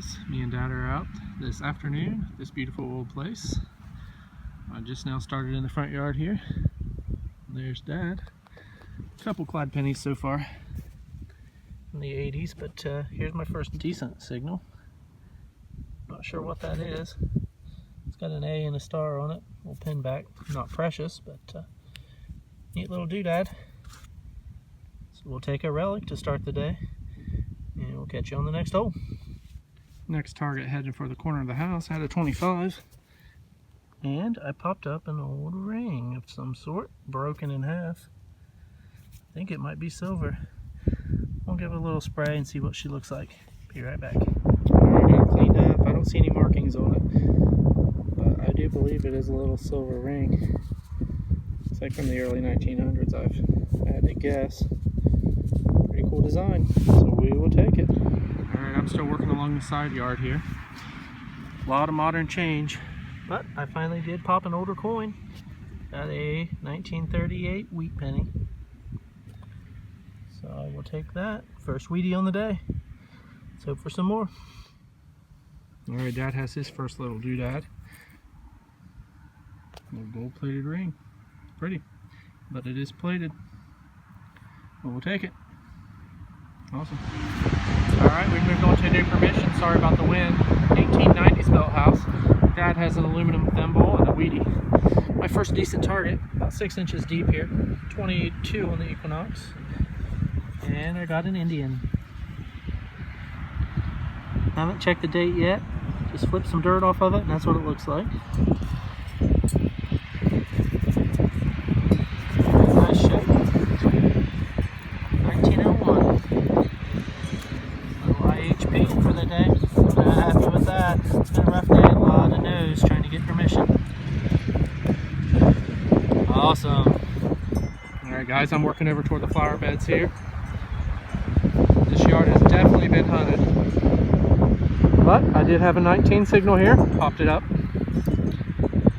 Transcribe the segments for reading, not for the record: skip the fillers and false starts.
guys, me and Dad are out this afternoon, this beautiful old place. I just now started in the front yard here. There's Dad. A couple clad pennies so far in the 80s, but here's my first decent signal. Not sure what that is. It's got an A and a star on it, a little pin back. Not precious, but neat little doodad. So we'll take a relic to start the day, and we'll catch you on the next hole. Next target headed for the corner of the house. I had a 25, and I popped up an old ring of some sort, broken in half. I think it might be silver. We'll give it a little spray and see what she looks like. Be right back. Alright, got it cleaned up. I don't see any markings on it, but I do believe it is a little silver ring. It's like from the early 1900s, I had to guess. Pretty cool design, so we will take it. Alright, I'm still working along the side yard here. A lot of modern change, but I finally did pop an older coin. Got a 1938 wheat penny. So I will take that. First Wheatie on the day. Let's hope for some more. Alright, Dad has his first little doodad. Little gold plated ring. Pretty, but it is plated. But we'll take it. Awesome. Alright, we've moved on to a new permission. Sorry about the wind. 1890s belt house. Dad has an aluminum thimble and a Wheatie. My first decent target, about 6 inches deep here. 22 on the Equinox. And I got an Indian. Haven't checked the date yet. Just flipped some dirt off of it, and that's what it looks like. Nice shape. 1901. Little IHP for the day. I'm not happy with that. It's been a rough day. A lot of no's trying to get permission. Awesome. Alright guys, I'm working over toward the flower beds here. This yard has definitely been hunted. But I did have a 19 signal here. Popped it up.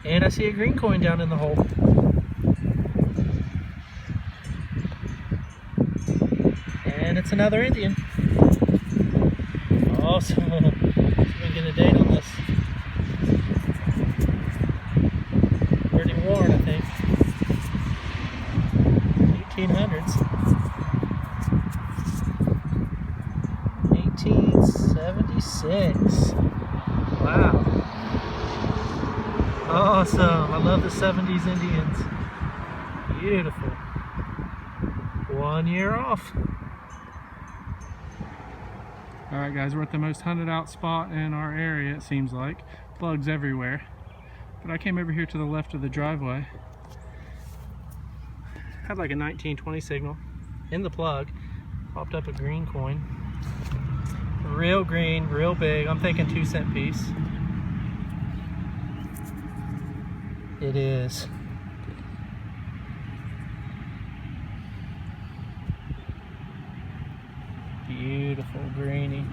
And I see a green coin down in the hole. And it's another Indian. Awesome. So we can get a date on this. Pretty worn, I think. 1800s. 1876. Wow. Awesome. I love the 70s Indians. Beautiful. 1 year off. Alright guys, we're at the most hunted out spot in our area, it seems like. Plugs everywhere. But I came over here to the left of the driveway. Had like a 1920 signal in the plug. Popped up a green coin. Real green, real big. I'm thinking 2-cent piece. It is. Beautiful greenie.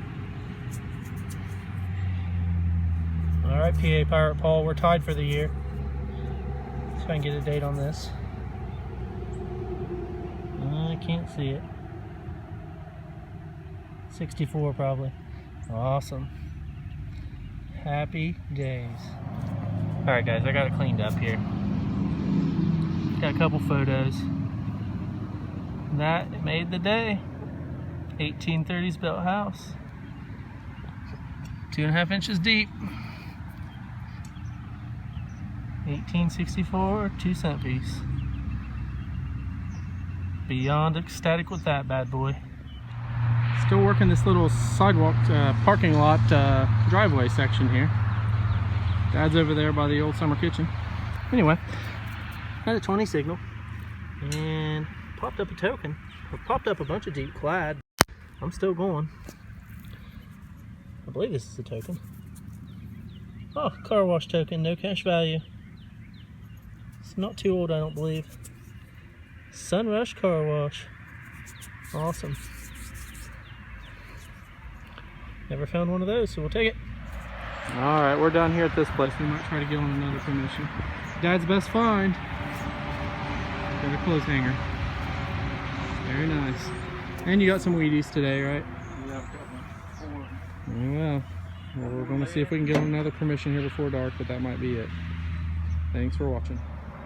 Alright, PA Pirate Paul, we're tied for the year. Let's try and get a date on this. I can't see it. 64 probably. Awesome. Happy days. Alright guys, I got it cleaned up here. Got a couple photos. That made the day. 1830s built house. 2.5 inches deep. 1864 2-cent piece. Beyond ecstatic with that bad boy. Still working this little sidewalk parking lot driveway section here. Dad's over there by the old summer kitchen. Anyway, had a 20 signal and popped up a token. Or popped up a bunch of deep clad. I'm still going. I believe this is a token. Oh, car wash token, no cash value. It's not too old, I don't believe. Sunrush car wash. Awesome. Never found one of those, so we'll take it. Alright, we're done here at this place. We might try to get on another permission. Dad's best find. Got a clothes hanger. Very nice. And you got some Wheaties today, right? Yeah, I've got my 4. Very well. We're going to see if we can get another permission here before dark, but that might be it. Thanks for watching.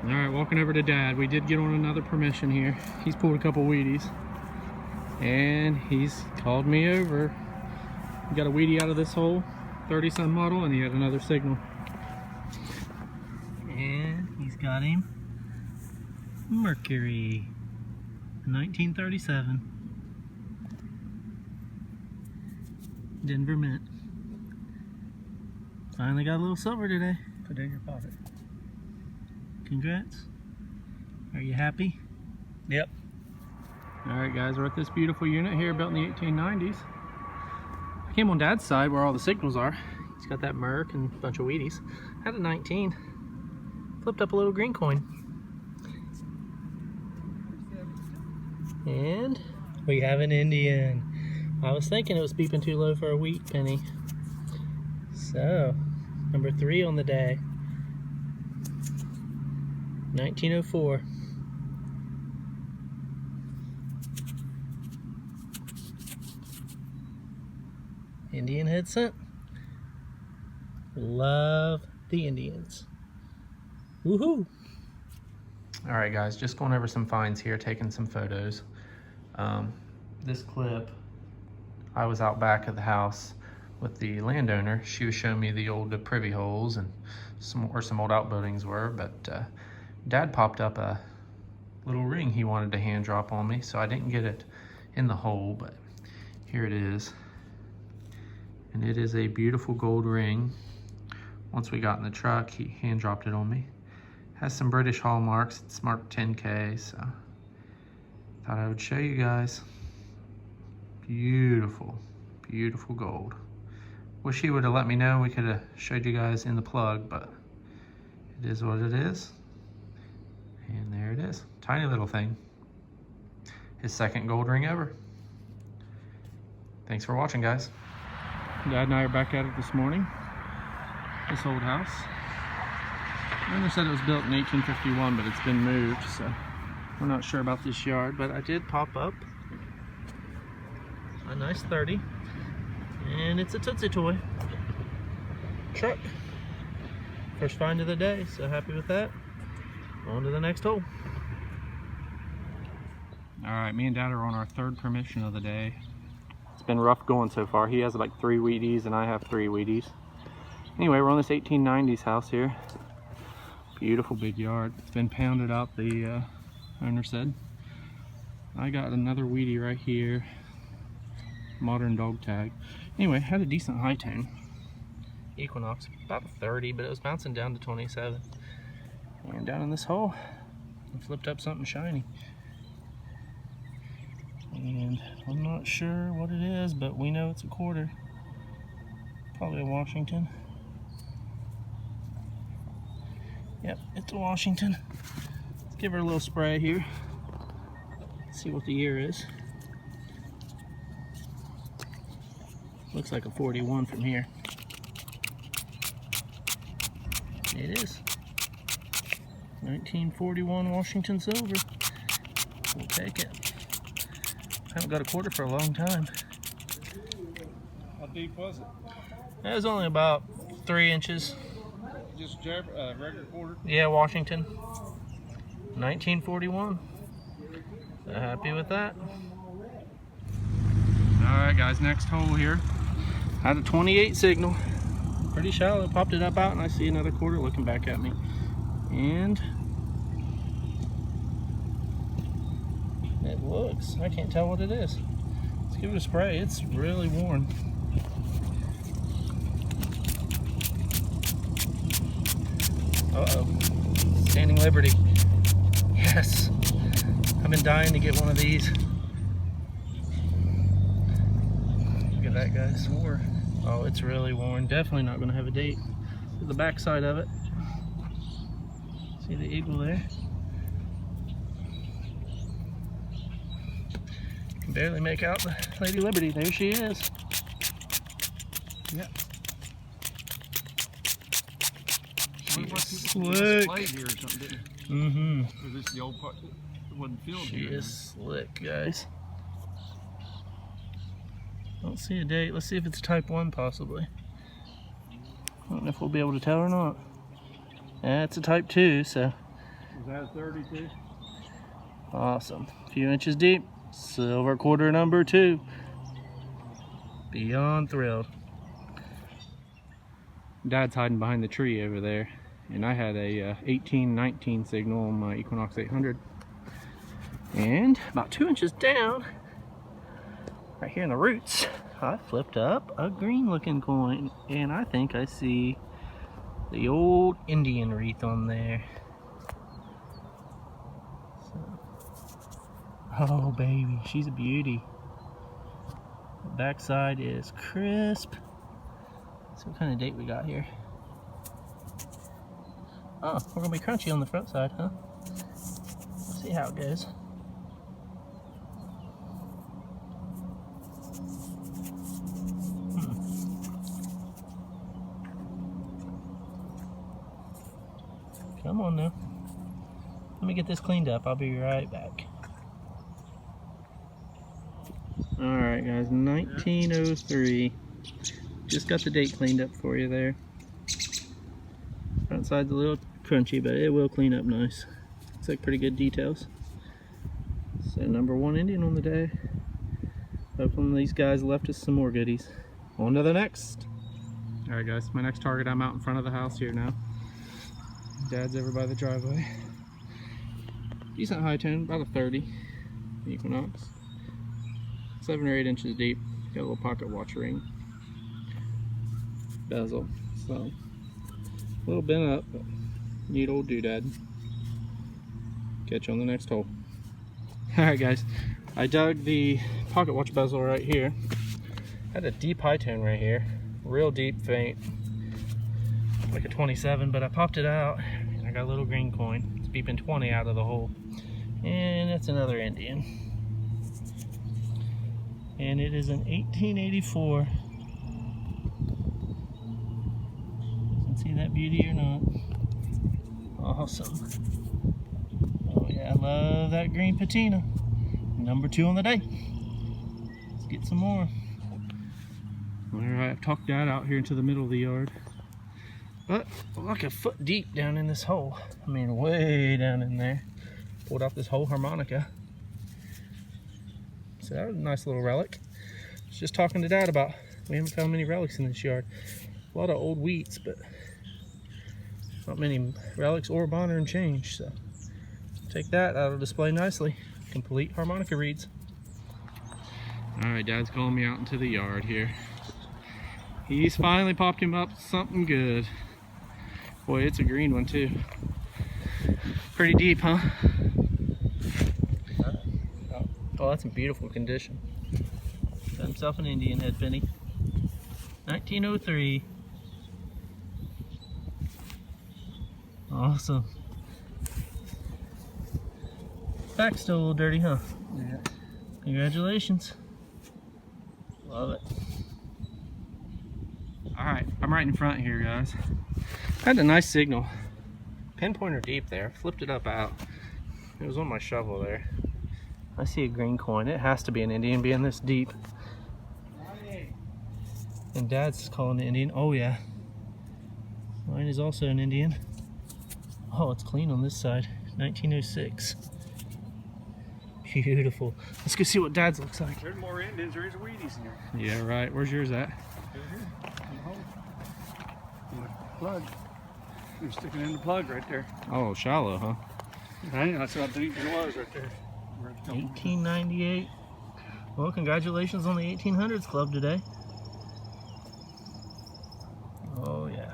All right, walking over to Dad. We did get on another permission here. He's pulled a couple Wheaties, and he's called me over. He got a Wheatie out of this hole, 30-some model, and he had another signal. And he's got him Mercury, 1937. Denver Mint. Finally got a little silver today. Put it in your pocket. Congrats. Are you happy? Yep. Alright guys, we're at this beautiful unit here built in the 1890s. I came on Dad's side where all the signals are. He's got that Merc and a bunch of Wheaties. Had a 19. Flipped up a little green coin. And we have an Indian. I was thinking it was beeping too low for a wheat penny. So, number 3 on the day. 1904. Indian head scent. Love the Indians. Woohoo! Alright guys, just going over some finds here, taking some photos. This clip, I was out back of the house with the landowner. She was showing me the old privy holes and where some old outbuildings were, but Dad popped up a little ring he wanted to hand drop on me, so I didn't get it in the hole, but here it is. And it is a beautiful gold ring. Once we got in the truck, he hand dropped it on me. Has some British hallmarks. It's marked 10K, so thought I would show you guys. Beautiful, beautiful gold. Wish he would have let me know. We could have showed you guys in the plug, but it is what it is. And there it is. Tiny little thing. His second gold ring ever. Thanks for watching, guys. Dad and I are back at it this morning. This old house. I said it was built in 1851, but it's been moved, so we're not sure about this yard. But I did pop up a nice 30, and it's a Tootsie Toy truck. First find of the day, so happy with that. On to the next hole. Alright, me and Dad are on our third permission of the day. It's been rough going so far. He has like 3 Wheaties and I have 3 Wheaties. Anyway, we're on this 1890s house here. Beautiful big yard. It's been pounded out, the owner said. I got another Wheatie right here. Modern dog tag. Anyway, had a decent high tone. Equinox, about 30, but it was bouncing down to 27. And down in this hole, I flipped up something shiny. And I'm not sure what it is, but we know it's a quarter. Probably a Washington. Yep, it's a Washington. Let's give her a little spray here. See what the year is. Looks like a 41 from here. It is. 1941 Washington silver. We'll take it. Haven't got a quarter for a long time. How deep was it? It was only about 3 inches. Just regular quarter? Yeah, Washington. 1941. So happy with that. Alright guys, next hole here. Had a 28 signal. Pretty shallow. Popped it up out and I see another quarter looking back at me. And it looks, I can't tell what it is. Let's give it a spray. It's really worn. Uh-oh. Standing Liberty. Yes. I've been dying to get one of these. Look at that, guys. Oh, it's really worn. Definitely not going to have a date. The back side of it. See the eagle there? Can barely make out the Lady Liberty. There she is. Yep. She is slick. Here or something, didn't it? Mm-hmm. Or this is the old part that wasn't filled. She here. is slick, guys. Don't see a date. Let's see if it's type 1 possibly. I don't know if we'll be able to tell or not. That's a type 2, so. Is that a 32? Awesome. A few inches deep. Silver quarter number 2. Beyond thrilled. Dad's hiding behind the tree over there. And I had a 18-19 signal on my Equinox 800. And about 2 inches down, right here in the roots, I flipped up a green looking coin. And I think I see the old Indian wreath on there. So, oh baby, she's a beauty. The backside is crisp. So what kind of date we got here? Oh, we're gonna be crunchy on the front side, huh? Let's see how it goes. Come on now. Let me get this cleaned up. I'll be right back. Alright guys, 1903. Just got the date cleaned up for you there. Front side's a little crunchy, but it will clean up nice. Looks like pretty good details. So number 1 Indian on the day. Hopefully these guys left us some more goodies. On to the next. Alright guys, my next target, I'm out in front of the house here now. Dad's over by the driveway. Decent high tone, about a 30 Equinox. 7 or 8 inches deep. Got a little pocket watch ring. Bezel. So, a little bent up, but neat old doodad. Catch you on the next hole. Alright guys, I dug the pocket watch bezel right here. Had a deep high tone right here. Real deep faint. Like a 27, but I popped it out and I got a little green coin. It's beeping 20 out of the hole. And that's another Indian. And it is an 1884. Doesn't see that beauty or not. Awesome. Oh yeah, I love that green patina. Number 2 on the day. Let's get some more. Alright, I've talked Dad out here into the middle of the yard. But like a foot deep down in this hole. I mean, way down in there. Pulled off this whole harmonica. So that was a nice little relic. I was just talking to Dad about, we haven't found many relics in this yard. A lot of old wheats, but not many relics or modern change. So take that, that'll display nicely. Complete harmonica reeds. Alright, Dad's calling me out into the yard here. He's finally popped him up something good. Boy, it's a green one too. Pretty deep, huh? Oh, that's in beautiful condition. Got himself an Indian head penny. 1903. Awesome. Back's still a little dirty, huh? Yeah. Congratulations. Love it. Alright, I'm right in front here, guys. Had a nice signal. Pinpointer deep there. Flipped it up out. It was on my shovel there. I see a green coin. It has to be an Indian being this deep. And Dad's calling it Indian. Oh yeah. Mine is also an Indian. Oh, it's clean on this side. 1906. Beautiful. Let's go see what Dad's looks like. There's more Indians, there's Wheaties in here. Yeah, right. Where's yours at? Over here. In the hole. In the plug. You're sticking in the plug right there. Oh, shallow, huh? That's what deep it was right there. 1898. Well, congratulations on the 1800s club today. Oh yeah.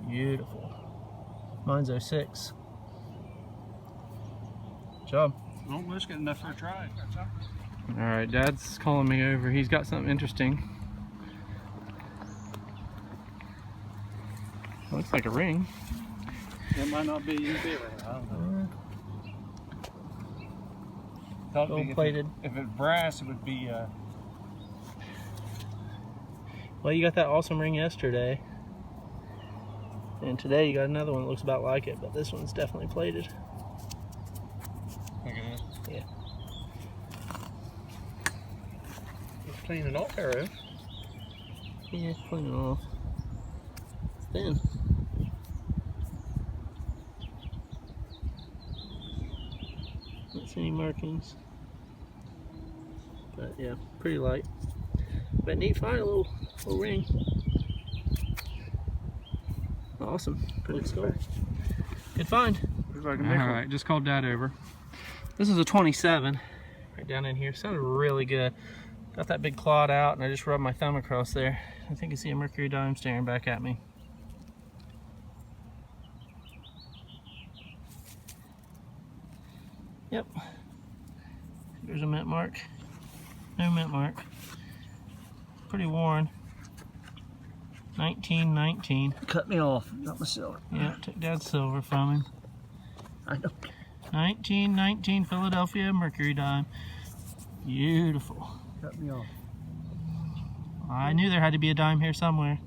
Beautiful. Mine's 06. Good job. Well, let's get enough for a try. Alright, Dad's calling me over. He's got something interesting. Looks like a ring. It might not be in favor. I don't know. Gold plated. If it's brass, it would be. Well, you got that awesome ring yesterday. And today you got another one that looks about like it, but this one's definitely plated. Look at this. Yeah. It's clean it off there, eh? Yeah, clean it off. thin. Don't see any markings. But yeah, pretty light. But neat find, a little ring. Awesome. Looks cool. Good find. Alright, just called Dad over. This is a 27 right down in here. Sounded really good. Got that big clod out and I just rubbed my thumb across there. I think I see a mercury dime staring back at me. Yep. There's a mint mark. No mint mark. Pretty worn. 1919. Cut me off. Got my silver. Yeah, took Dad's silver from him. I know. 1919 Philadelphia mercury dime. Beautiful. Cut me off. I knew there had to be a dime here somewhere.